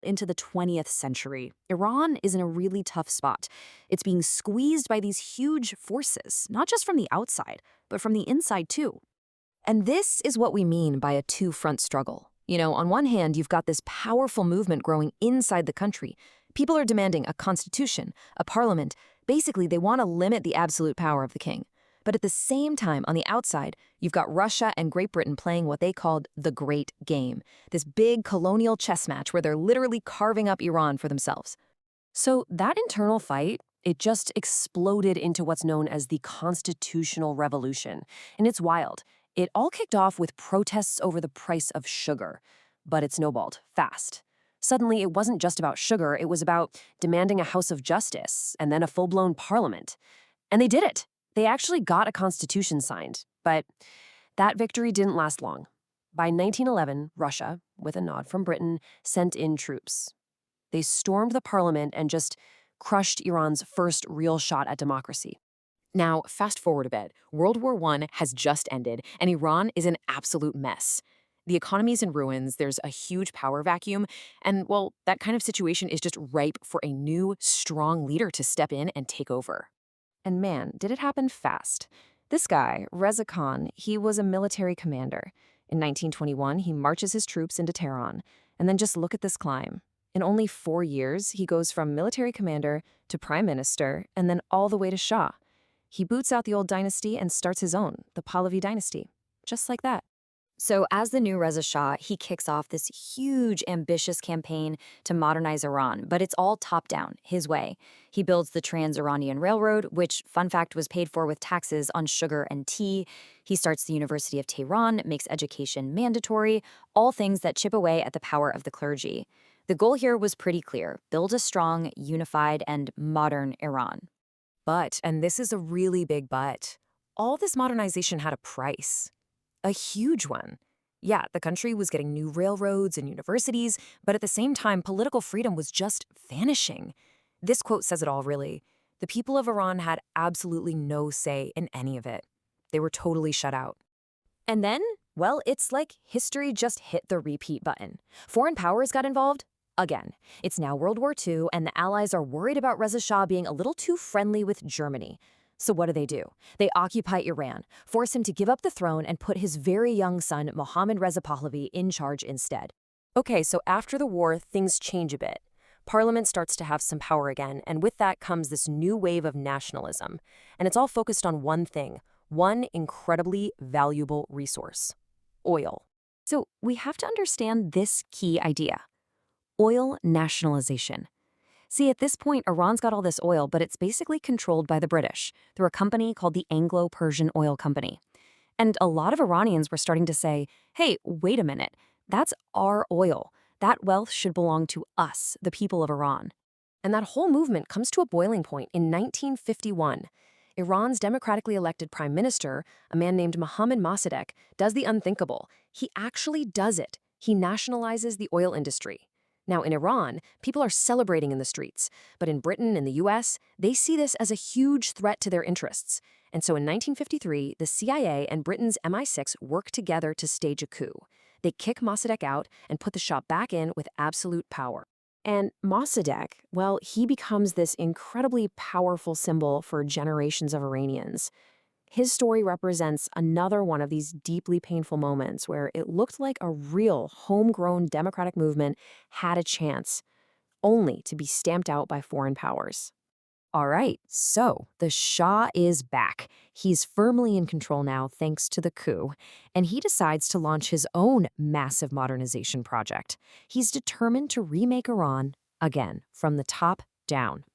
Into the 20th century, Iran is in a really tough spot. It's being squeezed by these huge forces, not just from the outside, but from the inside too. And this is what we mean by a two-front struggle. On one hand, you've got this powerful movement growing inside the country. People are demanding a constitution, a parliament. Basically, they want to limit the absolute power of the king. But at the same time, on the outside, you've got Russia and Great Britain playing what they called the Great Game, this big colonial chess match where they're literally carving up Iran for themselves. So that internal fight, it just exploded into what's known as the Constitutional Revolution. And it's wild. It all kicked off with protests over the price of sugar, but it snowballed fast. Suddenly, it wasn't just about sugar, it was about demanding a House of Justice and then a full-blown parliament. And they did it. They actually got a constitution signed, but that victory didn't last long. By 1911, Russia, with a nod from Britain, sent in troops. They stormed the parliament and just crushed Iran's first real shot at democracy. Now, fast forward a bit. World War I has just ended, and Iran is an absolute mess. The economy's in ruins, there's a huge power vacuum, and, well, that kind of situation is just ripe for a new, strong leader to step in and take over. And man, did it happen fast. This guy, Reza Khan, he was a military commander. In 1921, he marches his troops into Tehran. And then just look at this climb. In only 4 years, he goes from military commander to prime minister and then all the way to Shah. He boots out the old dynasty and starts his own, the Pahlavi dynasty. Just like that. So as the new Reza Shah, he kicks off this huge, ambitious campaign to modernize Iran, but it's all top-down, his way. He builds the Trans-Iranian Railroad, which, fun fact, was paid for with taxes on sugar and tea. He starts the University of Tehran, makes education mandatory, all things that chip away at the power of the clergy. The goal here was pretty clear: build a strong, unified, and modern Iran. But, and this is a really big but, all this modernization had a price. A huge one. Yeah, the country was getting new railroads and universities, but at the same time, political freedom was just vanishing. This quote says it all, really. The people of Iran had absolutely no say in any of it. They were totally shut out. And then, well, it's like history just hit the repeat button. Foreign powers got involved again. It's now World War II, and the Allies are worried about Reza Shah being a little too friendly with Germany. So what do? They occupy Iran, force him to give up the throne, and put his very young son, Mohammad Reza Pahlavi, in charge instead. Okay, so after the war, things change a bit. Parliament starts to have some power again, and with that comes this new wave of nationalism. And it's all focused on one thing, one incredibly valuable resource: oil. So we have to understand this key idea: oil nationalization. See, at this point, Iran's got all this oil, but it's basically controlled by the British through a company called the Anglo-Persian Oil Company. And a lot of Iranians were starting to say, hey, wait a minute, that's our oil. That wealth should belong to us, the people of Iran. And that whole movement comes to a boiling point in 1951. Iran's democratically elected prime minister, a man named Mohammad Mossadegh, does the unthinkable. He actually does it. He nationalizes the oil industry. Now, in Iran, people are celebrating in the streets, but in Britain and the US, they see this as a huge threat to their interests. And so in 1953, the CIA and Britain's MI6 work together to stage a coup. They kick Mossadegh out and put the Shah back in with absolute power. And Mossadegh, well, he becomes this incredibly powerful symbol for generations of Iranians. His story represents another one of these deeply painful moments where it looked like a real homegrown democratic movement had a chance, only to be stamped out by foreign powers. All right, so the Shah is back. He's firmly in control now thanks to the coup, and he decides to launch his own massive modernization project. He's determined to remake Iran again, from the top down.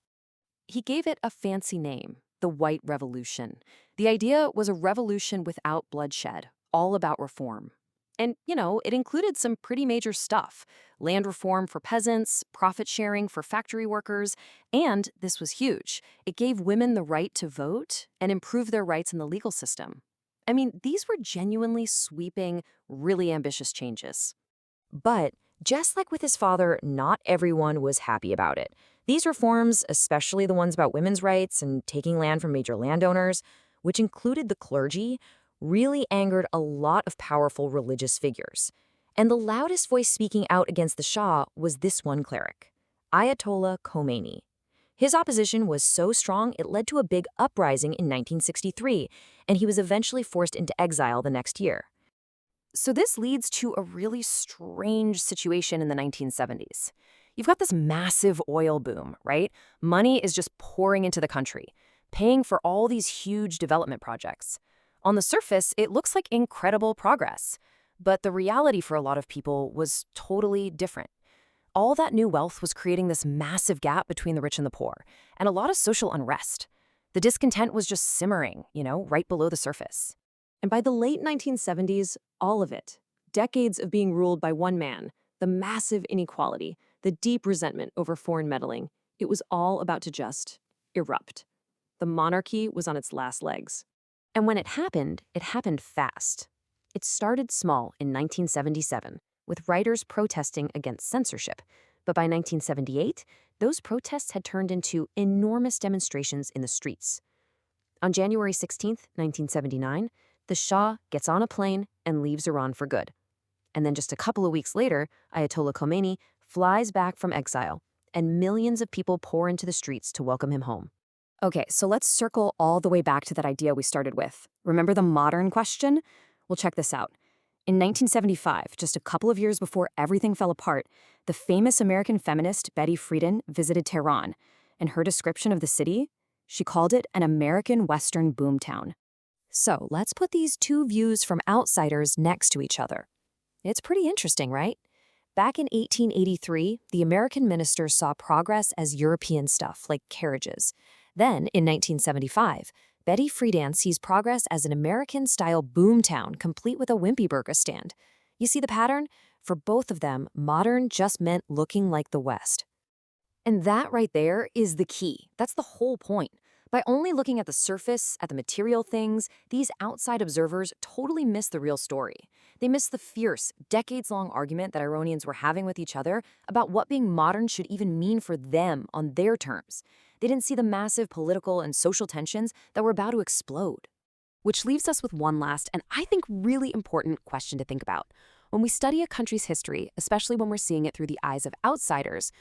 He gave it a fancy name: the White Revolution. The idea was a revolution without bloodshed, all about reform. And, it included some pretty major stuff: land reform for peasants, profit sharing for factory workers, and, this was huge, it gave women the right to vote and improve their rights in the legal system. I mean, these were genuinely sweeping, really ambitious changes. But just like with his father, not everyone was happy about it. These reforms, especially the ones about women's rights and taking land from major landowners, which included the clergy, really angered a lot of powerful religious figures. And the loudest voice speaking out against the Shah was this one cleric, Ayatollah Khomeini. His opposition was so strong it led to a big uprising in 1963, and he was eventually forced into exile the next year. So this leads to a really strange situation in the 1970s. You've got this massive oil boom, right? Money is just pouring into the country, paying for all these huge development projects. On the surface, it looks like incredible progress, but the reality for a lot of people was totally different. All that new wealth was creating this massive gap between the rich and the poor, and a lot of social unrest. The discontent was just simmering, right below the surface. And by the late 1970s, all of it, decades of being ruled by one man, the massive inequality, the deep resentment over foreign meddling, it was all about to just erupt. The monarchy was on its last legs. And when it happened fast. It started small in 1977, with writers protesting against censorship. But by 1978, those protests had turned into enormous demonstrations in the streets. On January 16, 1979, the Shah gets on a plane and leaves Iran for good. And then just a couple of weeks later, Ayatollah Khomeini flies back from exile, and millions of people pour into the streets to welcome him home. Okay, so let's circle all the way back to that idea we started with. Remember the modern question? Well, check this out. In 1975, just a couple of years before everything fell apart, the famous American feminist Betty Friedan visited Tehran. And her description of the city? She called it an American Western boomtown. So let's put these two views from outsiders next to each other. It's pretty interesting, right? Back in 1883, the American ministers saw progress as European stuff, like carriages. Then, in 1975, Betty Friedan sees progress as an American-style boomtown, complete with a Wimpy Burger stand. You see the pattern? For both of them, modern just meant looking like the West. And that right there is the key. That's the whole point. By only looking at the surface, at the material things, these outside observers totally miss the real story. They miss the fierce, decades-long argument that Iranians were having with each other about what being modern should even mean for them on their terms. They didn't see the massive political and social tensions that were about to explode. Which leaves us with one last, and I think really important question to think about. When we study a country's history, especially when we're seeing it through the eyes of outsiders,